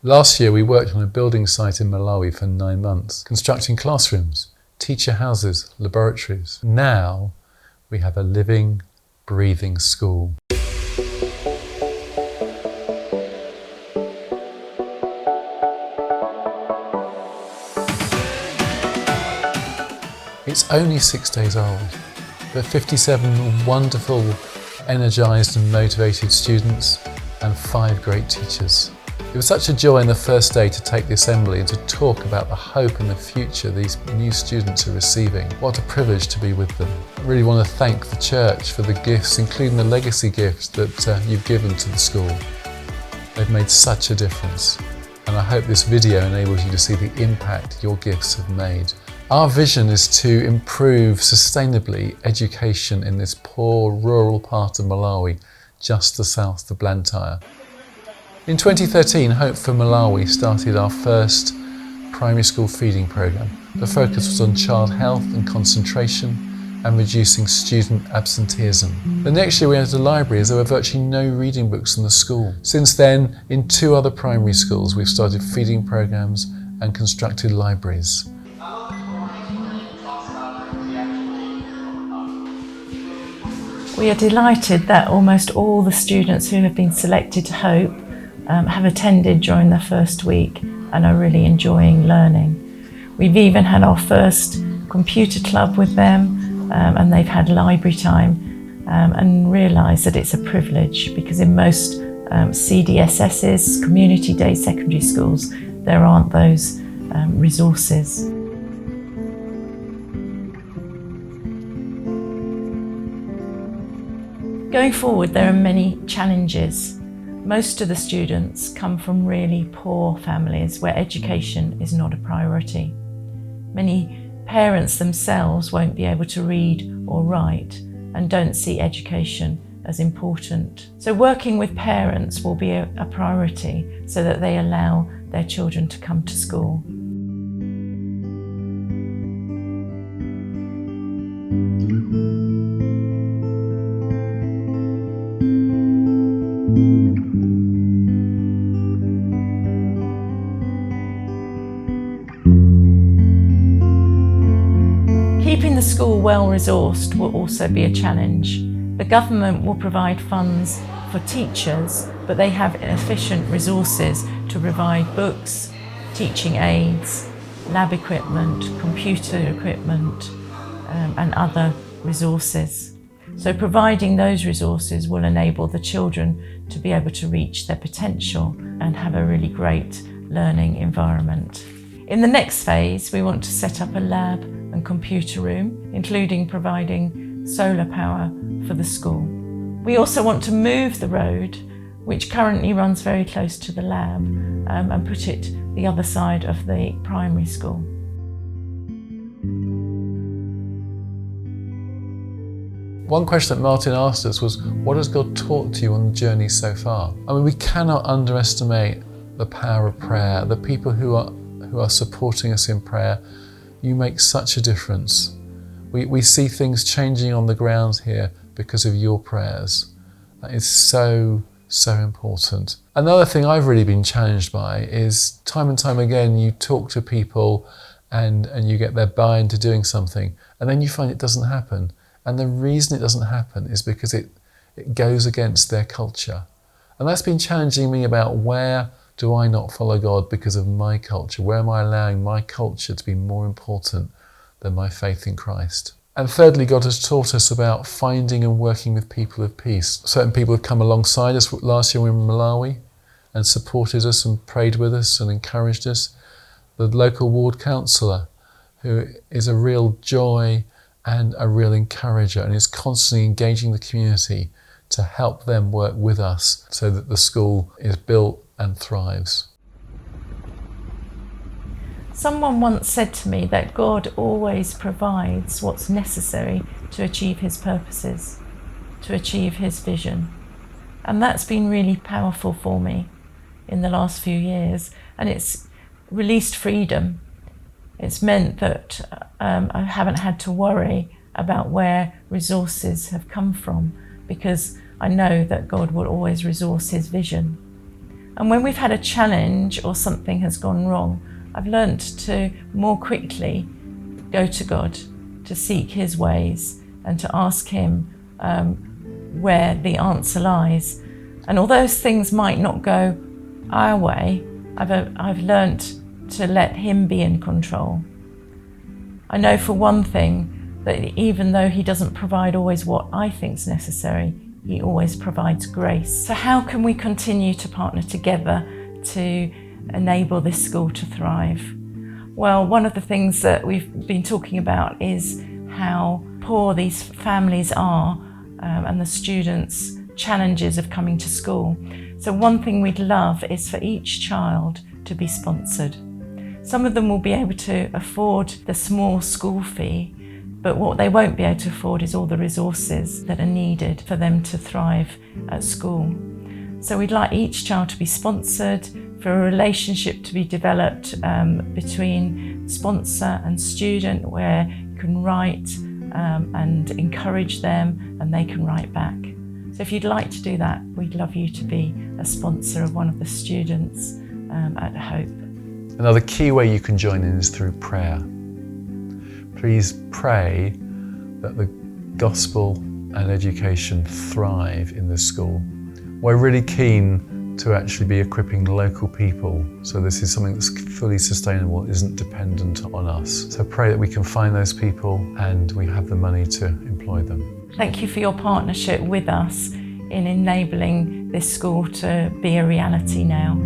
Last year we worked on a building site in Malawi for 9 months, constructing classrooms, teacher houses, laboratories. Now we have a living, breathing school. It's only 6 days old, but 57 wonderful, energised and motivated students and 5 great teachers. It was such a joy on the first day to take the assembly and to talk about the hope and the future these new students are receiving. What a privilege to be with them. I really want to thank the church for the gifts, including the legacy gifts that you've given to the school. They've made such a difference, and I hope this video enables you to see the impact your gifts have made. Our vision is to improve sustainably education in this poor rural part of Malawi, just to the south of Blantyre. In 2013, Hope for Malawi started our first primary school feeding programme. The focus was on child health and concentration and reducing student absenteeism. The next year we entered a library as there were virtually no reading books in the school. Since then, in 2 other primary schools, we've started feeding programmes and constructed libraries. We are delighted that almost all the students who have been selected to Hope have attended during their first week and are really enjoying learning. We've even had our first computer club with them and they've had library time and realised that it's a privilege, because in most CDSSs, community day secondary schools, there aren't those resources. Going forward, there are many challenges. Most of the students come from really poor families where education is not a priority. Many parents themselves won't be able to read or write and don't see education as important. So working with parents will be a priority so that they allow their children to come to school. Keeping the school well-resourced will also be a challenge. The government will provide funds for teachers, but they have insufficient resources to provide books, teaching aids, lab equipment, computer equipment, and other resources. So providing those resources will enable the children to be able to reach their potential and have a really great learning environment. In the next phase, we want to set up a lab and computer room, including providing solar power for the school. We also want to move the road, which currently runs very close to the lab, and put it the other side of the primary school. One question that Martin asked us was, what has God taught to you on the journey so far? I mean, we cannot underestimate the power of prayer. The people who are supporting us in prayer, you make such a difference. We see things changing on the ground here because of your prayers. That is so important. Another thing I've really been challenged by is time and time again, you talk to people and you get their buy-in to doing something, and then you find it doesn't happen. And the reason it doesn't happen is because it goes against their culture. And that's been challenging me about, where do I not follow God because of my culture? Where am I allowing my culture to be more important than my faith in Christ? And thirdly, God has taught us about finding and working with people of peace. Certain people have come alongside us last year when we were in Malawi and supported us and prayed with us and encouraged us. The local ward councillor, who is a real joy and a real encourager and is constantly engaging the community to help them work with us so that the school is built and thrives. Someone once said to me that God always provides what's necessary to achieve his purposes, to achieve his vision. And that's been really powerful for me in the last few years. And it's released freedom. It's meant that I haven't had to worry about where resources have come from, because I know that God will always resource his vision. And when we've had a challenge or something has gone wrong, I've learnt to more quickly go to God, to seek His ways and to ask Him where the answer lies. And although things might not go our way, I've learnt to let Him be in control. I know for one thing that even though He doesn't provide always what I think's necessary, He always provides grace. So how can we continue to partner together to enable this school to thrive? Well, one of the things that we've been talking about is how poor these families are and the students' challenges of coming to school. So one thing we'd love is for each child to be sponsored. Some of them will be able to afford the small school fee, but what they won't be able to afford is all the resources that are needed for them to thrive at school. So we'd like each child to be sponsored, for a relationship to be developed between sponsor and student, where you can write and encourage them and they can write back. So if you'd like to do that, we'd love you to be a sponsor of one of the students at Hope. Another key way you can join in is through prayer. Please pray that the gospel and education thrive in the school. We're really keen to actually be equipping local people, so this is something that's fully sustainable, isn't dependent on us. So pray that we can find those people and we have the money to employ them. Thank you for your partnership with us in enabling this school to be a reality now.